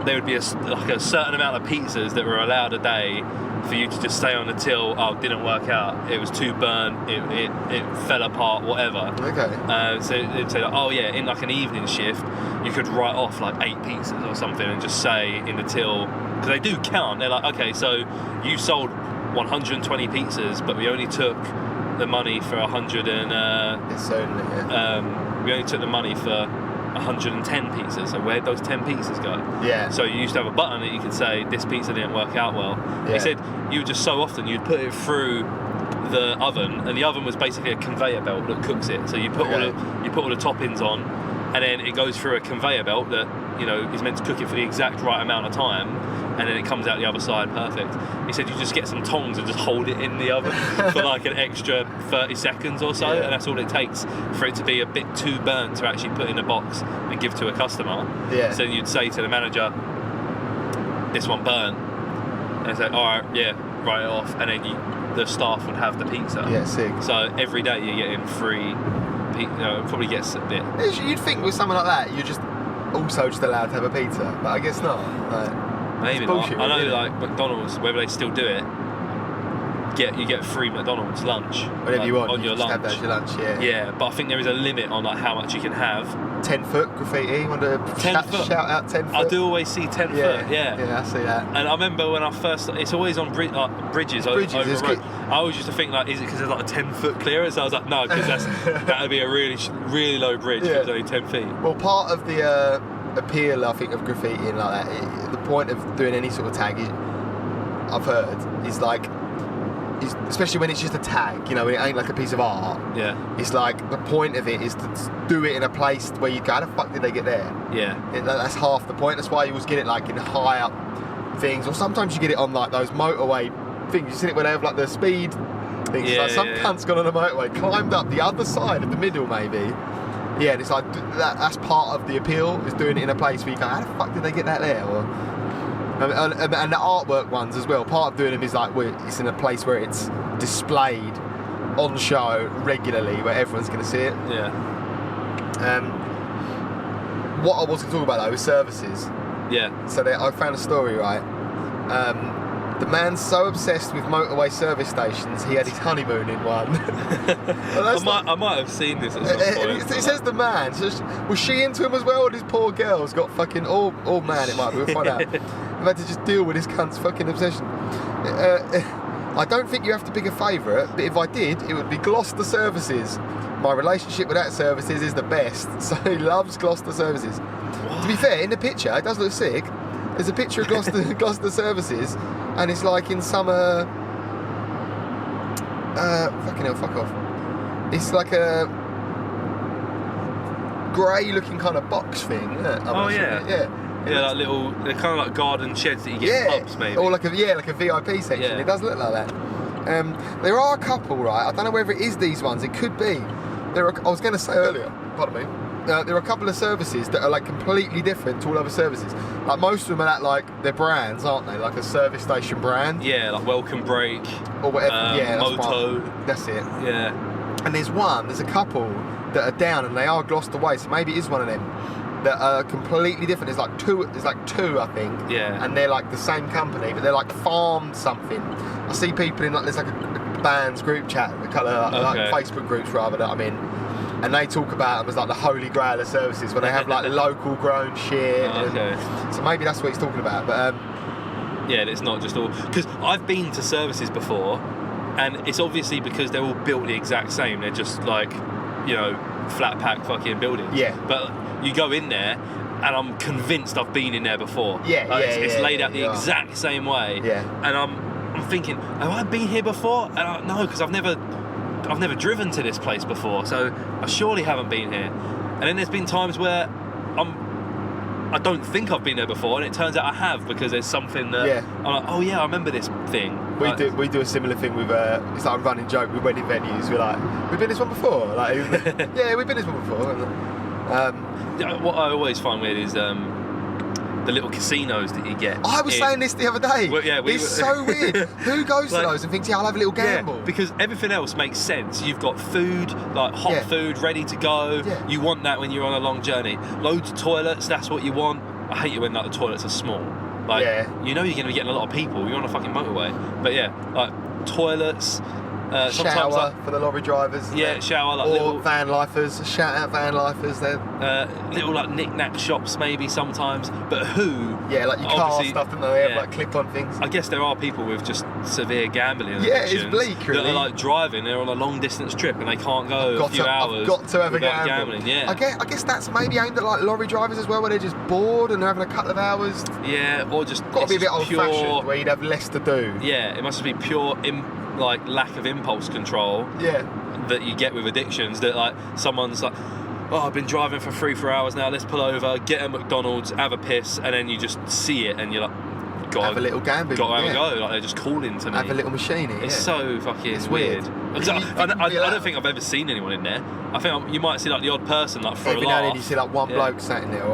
there would be a certain amount of pizzas that were allowed a day for you to just stay on the till. Oh, it didn't work out. It was too burnt. It fell apart. Whatever. Okay. So they'd say, oh yeah, in like an evening shift, you could write off like 8 pizzas or something and just say in the till, because they do count. They're like, okay, so you sold 120 pizzas, but we only took the money for 100 and it's certainly, we only took the money for 110 pizzas, so where'd those 10 pizzas go? Yeah. So you used to have a button that you could say, this pizza didn't work out well. Yeah. They said you would just so often, you'd put it through the oven, and the oven was basically a conveyor belt that cooks it. So you put all the toppings on, and then it goes through a conveyor belt that, you know, is meant to cook it for the exact right amount of time, and then it comes out the other side perfect. He said you just get some tongs and just hold it in the oven for like an extra 30 seconds or so, and that's all it takes for it to be a bit too burnt to actually put in a box and give to a customer. Yeah. So you'd say to the manager, this one burnt, and they say, alright, write it off, and then the staff would have the pizza. Yeah, sick. So every day you're getting free pizza. It probably gets a bit. You'd think with something like that, you're just also just allowed to have a pizza, but I guess not. Like, maybe not. I know, like McDonald's, whether they still do it, you get free McDonald's lunch. Whatever you want on your lunch. Have that as your lunch, yeah. Yeah, but I think there is a limit on like how much you can have. 10-foot graffiti. Want to shout out 10 foot? I do always see 10 foot. Yeah. Yeah, I see that. And I remember when I first, it's always on bridges over road. I always used to think like, is it because there's like a 10-foot clearance? I was like, no, because that would be a really really low bridge. If it's only 10 feet. Well, part of the appeal, I think, of graffiti and like that, the point of doing any sort of tag, I've heard, is like, especially when it's just a tag, you know, it ain't like a piece of art. Yeah. It's like, the point of it is to do it in a place where you go, how the fuck did they get there? Yeah. That's half the point. That's why you always get it like in high up things, or sometimes you get it on like those motorway things. You see it when they have like the speed things. Yeah, like some cunt's gone on a motorway, climbed up the other side of the middle maybe. Yeah, and it's like, that's part of the appeal, is doing it in a place where you go, how the fuck did they get that there? And the artwork ones as well, part of doing them is like, it's in a place where it's displayed on show regularly, where everyone's going to see it. Yeah. What I was going to talk about though is services. Yeah. So I found a story, right? The man's so obsessed with motorway service stations, he had his honeymoon in one. I might have seen this at some point. It says the man. So was she into him as well, or this poor girl's got fucking... Or man, it might be. We'll find out. I've had to just deal with this cunt's fucking obsession. I don't think you have to pick a favourite, but if I did, it would be Gloucester Services. My relationship with that services is the best, so he loves Gloucester Services. What? To be fair, in the picture, it does look sick. There's a picture of Gloucester Services, and it's like in some fucking hell, fuck off. It's like a grey looking kind of box thing. Yeah, like little, they're kind of like garden sheds that you get in pubs, maybe. Or like a VIP section. Yeah. It does look like that. There are a couple, right? I don't know whether it is these ones. It could be. I was going to say earlier, pardon me. There are a couple of services that are like completely different to all other services. Like most of them are at like their brands, aren't they? Like a service station brand. Yeah, like Welcome Break or whatever. Moto. That's it. Yeah. And there's a couple that are down, and they are Gloucester way. So maybe it is one of them that are completely different. There's like two, I think. Yeah. And they're like the same company, but they're like farmed something. I see people in like there's like a band's group chat, like Facebook groups rather that I'm in. And they talk about them as like the holy grail of services, where they have like local grown shit. Okay. So maybe that's what he's talking about. But yeah, it's not just all, because I've been to services before, and it's obviously because they're all built the exact same. They're just like, flat pack fucking buildings. Yeah. But you go in there, and I'm convinced I've been in there before. It's laid out the exact same way. Yeah. And I'm thinking, have I been here before? And no, because I've never driven to this place before, so I surely haven't been here. And then there's been times where I don't think I've been there before, and it turns out I have, because there's something that I'm like, oh yeah, I remember this thing. We do a similar thing with it's like a running joke with wedding venues. We're like, we've been this one before. Like, yeah, we've been this one before. What I always find weird is the little casinos that you get. I was saying this the other day. Well, it's so weird. Who goes to those and thinks, I'll have a little gamble? Yeah, because everything else makes sense. You've got food, like hot food, ready to go. Yeah. You want that when you're on a long journey. Loads of toilets, that's what you want. I hate it when like the toilets are small. Like, you're going to be getting a lot of people. You're on a fucking motorway. But yeah, like toilets. Shower like, for the lorry drivers. Yeah, shower like or little van lifers. Shout out van lifers. They're little like knick-knack shops maybe sometimes. But who? Yeah, like your car stuff, don't they? Have like clip-on things. I guess there are people with just severe gambling. Yeah, it's bleak. Really. That are like driving. They're on a long-distance trip and they can't go a few hours. I've got to have a gambling. Yeah. I guess that's maybe aimed at like lorry drivers as well, where they're just bored and they're having a couple of hours. Yeah, or just got to be a bit old-fashioned, where you'd have less to do. Yeah, it must be pure. Like lack of impulse control that you get with addictions, that like someone's like, I've been driving for 3-4 hours now, let's pull over, get a McDonald's, have a piss, and then you just see it and you're like, have a little gambling, got to have a go, like they're just calling to me, have a little machine. It's so fucking weird. I don't think I've ever seen anyone in there. I think you might see like the odd person like for every a laugh. now and then you see like one bloke sat in there.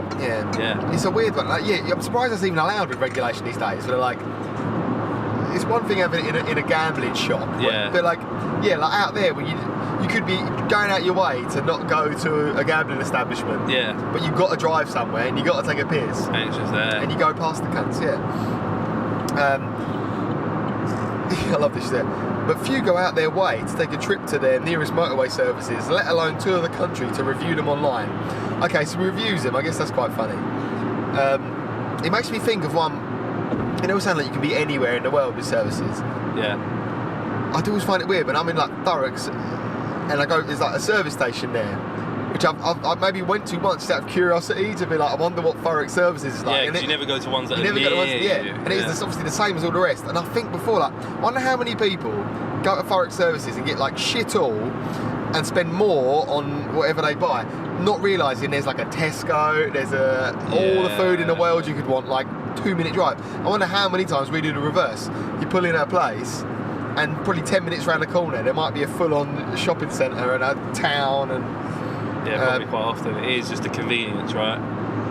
It's a weird one. Like, I'm surprised that's even allowed with regulation these days. But like, it's one thing having it in a gambling shop, but like out there where you could be going out your way to not go to a gambling establishment, but you've got to drive somewhere and you've got to take a piss, and it's just there, and you go past the cunts. I love this shit. But few go out their way to take a trip to their nearest motorway services, let alone tour the country to review them online. Okay, so reviews them, I guess that's quite funny. It makes me think of one. It all sounds like you can be anywhere in the world with services. Yeah. I do always find it weird when I'm in like Thurrock and I go, there's like a service station there, which I maybe went to once out of curiosity to be like, I wonder what Thurrock services is like. Yeah, because you never go to ones that are near you. And it's obviously the same as all the rest. And I think before, like, I wonder how many people go to Thurrock services and get like shit all and spend more on whatever they buy, not realising there's like a Tesco, there's all the food in the world you could want, like 2-minute drive. I wonder how many times we do the reverse. You pull in our place and probably 10 minutes round the corner there might be a full-on shopping centre and a town, and probably quite often it is just the convenience, right?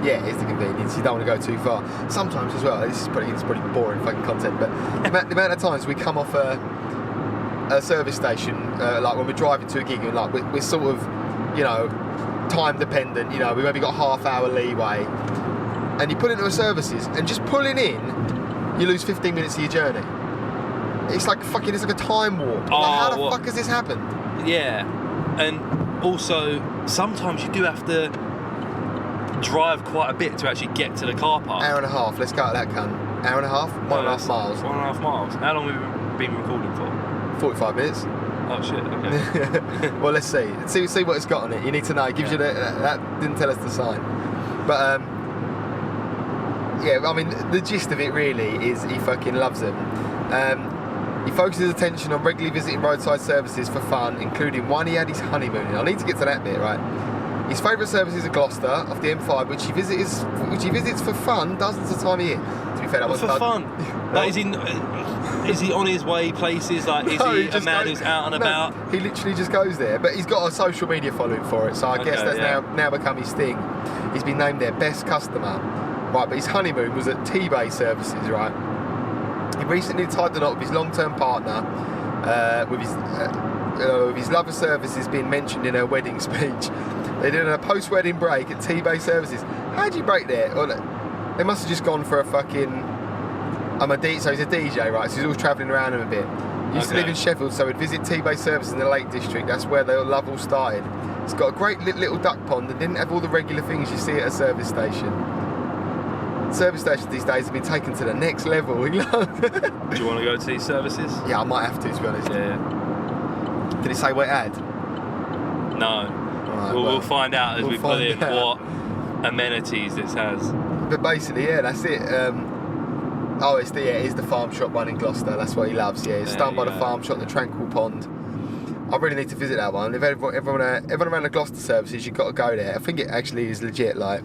Yeah, it's the convenience. You don't want to go too far. Sometimes as well, it's pretty boring fucking content, but the amount of times we come off a service station, like when we're driving to a gig and like we're sort of, time dependent, you know, we've maybe got half-hour leeway, and you put into a services, and just pulling in, you lose 15 minutes of your journey. It's like a time warp. How the fuck has this happened? Yeah, and also sometimes you do have to drive quite a bit to actually get to the car park. Hour and a half. Let's go at that cunt. Hour and a half. 1.5 miles. 1.5 miles. How long have we been recording for? 45 minutes. Oh shit. Okay. Well, let's see what it's got on it. You need to know. It gives you that didn't tell us the sign, but yeah. I mean, the gist of it really is he fucking loves them. He focuses attention on regularly visiting roadside services for fun, including one he had his honeymoon in. I need to get to that bit, right? His favourite service is Gloucester off the M5, which he visits for fun dozens of times a year. To be fair, that was for fun. Like, is he on his way places? Like, is he a man who's out and about? He literally just goes there, but he's got a social media following for it, so I guess that's now become his thing. He's been named their best customer, right? But his honeymoon was at T-Bay Services, right? He recently tied the knot with his long-term partner, with his love of services being mentioned in her wedding speech. They did a post-wedding break at T-Bay Services. How'd you break there? Well, they must have just gone for a fucking... so he's a DJ, right? So he's always travelling around him a bit. He used to live in Sheffield, so he'd visit T-Bay Services in the Lake District. That's where their love all started. It's got a great little duck pond and didn't have all the regular things you see at a service station. Service stations these days have been taken to the next level. Do you want to go to these services? Yeah, I might have to be honest. Yeah. Did it say what it had? No. Right, we'll find out as we put in what amenities this has. But basically, yeah, that's it. It is the farm shop one in Gloucester. That's what he loves. Yeah, it's done by the farm shop, the Tranquil Pond. I really need to visit that one. If everyone around the Gloucester services, you've got to go there. I think it actually is legit. Like, I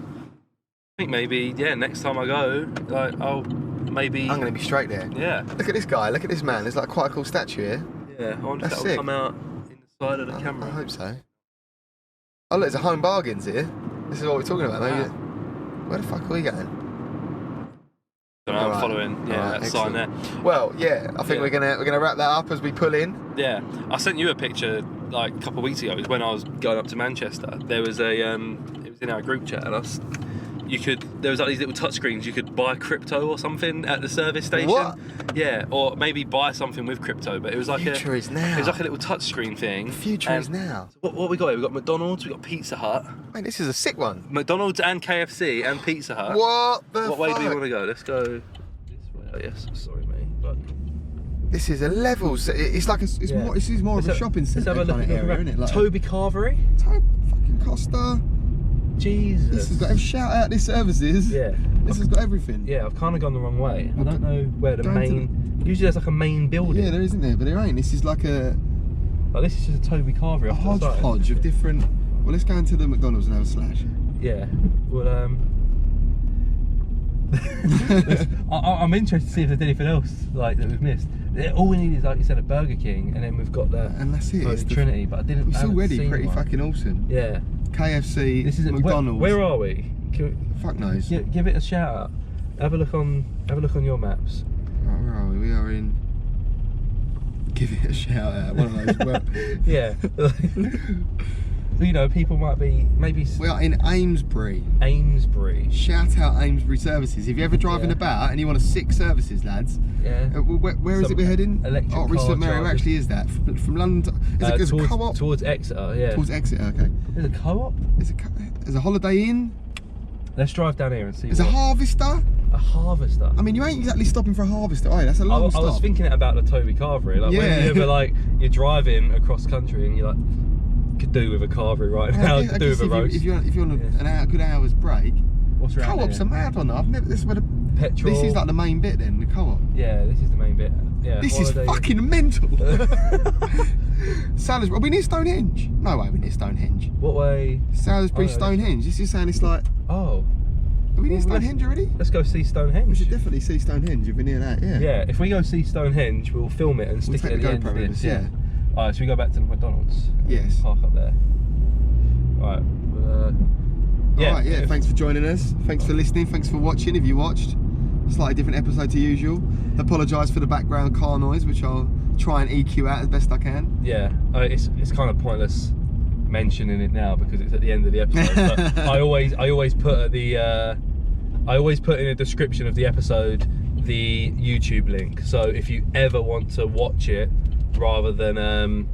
think maybe next time I go, like, I'm going to be straight there. Yeah. Look at this guy. Look at this man. There's like quite a cool statue here. Yeah. I wonder if that'll come out in the side of the camera. I hope so. Oh look, there's a Home Bargains here. This is what we're talking about. Maybe. Where the fuck are we going? I'm following. Yeah, that sign there. Well, yeah. I think we're gonna wrap that up as we pull in. Yeah. I sent you a picture like a couple of weeks ago. It was when I was going up to Manchester. There was it was in our group chat, and there was like these little touchscreens. You could buy crypto or something at the service station. What? Yeah, or maybe buy something with crypto. But it was like future is now. It was like a little touchscreen thing. The future is now. So what we got? We got McDonald's. We got Pizza Hut. Man, this is a sick one. McDonald's and KFC and Pizza Hut. What way do we want to go? Let's go this way. Oh, yes. Sorry, mate. But this is a level. It's like it's more of a shopping centre kind of area, isn't it? Like Toby Carvery. Fucking Costa. Jesus. This has got shout out this services. Yeah. This has got everything. Yeah, I've kind of gone the wrong way. I don't know where the main. Usually there's like a main building. Yeah, there isn't there, but there ain't. This is like a. Like this is just a Toby Carvery. A hodgepodge of different. Well, let's go into the McDonald's and have a slash. Yeah. Well, I'm interested to see if there's anything else like that we've missed. All we need is, like you said, a Burger King, and then we've got the. And that's it. It's Trinity, but I didn't. It's already pretty fucking awesome. Yeah. KFC, this is McDonald's. Where are we? Fuck knows. Give it a shout out. Have a look on your maps. Right, where are we? We are in. Give it a shout out. One of those. Yeah. You know, people might be maybe. We are in Amesbury. Amesbury. Shout out Amesbury Services. If you're ever driving about and you want a sick services, lads. Yeah. Where is it we're heading? Ottery St Mary. Where actually is that? From London. Is it a co-op? Towards Exeter. Yeah. Towards Exeter. Okay. There's a co-op. There's a Holiday Inn. Let's drive down here and see. There's a Harvester. A Harvester. I mean, you ain't exactly stopping for a Harvester, are you? That's a long stop. I was thinking about the Toby Carvery. Like when you ever like you're driving across country and you're like. Could do with a carvery right now. Could do with a roast. If you're on a good hour's break, what's around co-op's here? a mad one. I've never. This is where the petrol. This is like the main bit then, the co-op. Yeah, this is the main bit. Yeah. This is fucking mental. Salisbury. Are we near Stonehenge? No way, we're near Stonehenge. What way? Salisbury, Stonehenge. This is saying it's like. Oh. Are we near Stonehenge already? Let's go see Stonehenge. We should definitely see Stonehenge if we're near that. Yeah. Yeah. If we go see Stonehenge, we'll film it and stick it at the end of this. Yeah. Alright, so we go back to the McDonald's. Yes. Park up there. Alright. Yeah. Alright, yeah. Thanks for joining us. Thanks for listening. Thanks for watching. If you watched, slightly different episode to usual. Apologise for the background car noise, which I'll try and EQ out as best I can. Yeah. It's kind of pointless mentioning it now because it's at the end of the episode. But I always put at the I always put in a description of the episode the YouTube link. So if you ever want to watch it rather than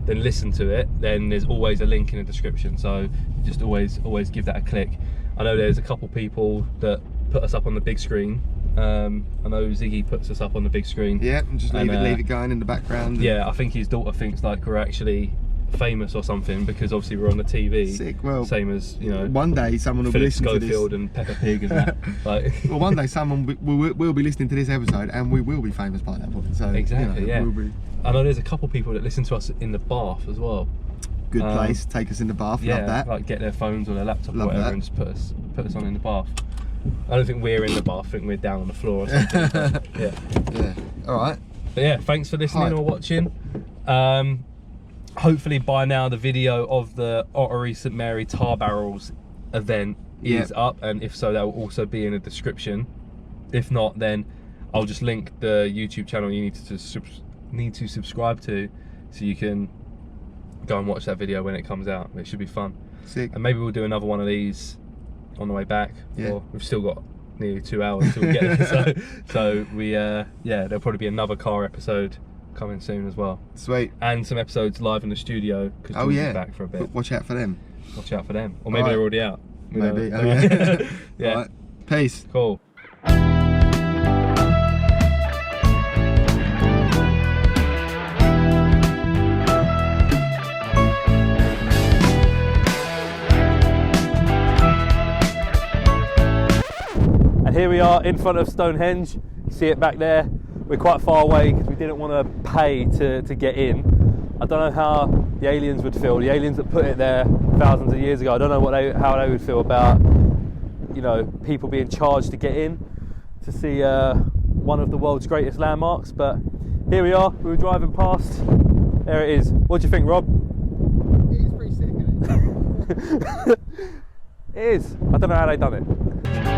listen to it, then there's always a link in the description. So just always give that a click. I know there's a couple people that put us up on the big screen. I know Ziggy puts us up on the big screen. Yeah, and just leave it going in the background. Yeah, I think his daughter thinks like we're actually famous or something because obviously we're on the TV. Sick. Well, same as, you know, one day someone will be listening to this. Schofield and Peppa Pig and that. Like, well, one day someone will be listening to this episode and we will be famous by that point. So exactly, you know, yeah. I know there's a couple people that listen to us in the bath as well. Good place. Take us in the bath. Yeah, love that. Like get their phones or their laptop Love or whatever that. and just put us on in the bath. I don't think we're in the bath. I think we're down on the floor or something. Yeah. Yeah. All right. But yeah, thanks for listening or watching. Hopefully by now the video of the Ottery St Mary tar barrels event is up, and if so, that will also be in the description. If not, then I'll just link the YouTube channel you need to subscribe to, so you can go and watch that video when it comes out. It should be fun. Sick. And maybe we'll do another one of these on the way back. Yeah. Or we've still got nearly 2 hours till we get there. So we yeah, there'll probably be another car episode coming soon as well. Sweet. And some episodes live in the studio because George is back for a bit. Watch out for them. Watch out for them. Or maybe they're already out. Maybe. Oh, yeah. Yeah. All right. Peace. Cool. And here we are in front of Stonehenge. See it back there. We're quite far away because we didn't want to pay to get in. I don't know how the aliens would feel. The aliens that put it there thousands of years ago. I don't know how they would feel about, you know, people being charged to get in to see one of the world's greatest landmarks. But here we are. We were driving past. There it is. What do you think, Rob? It is pretty sick, isn't it? It is. I don't know how they've done it.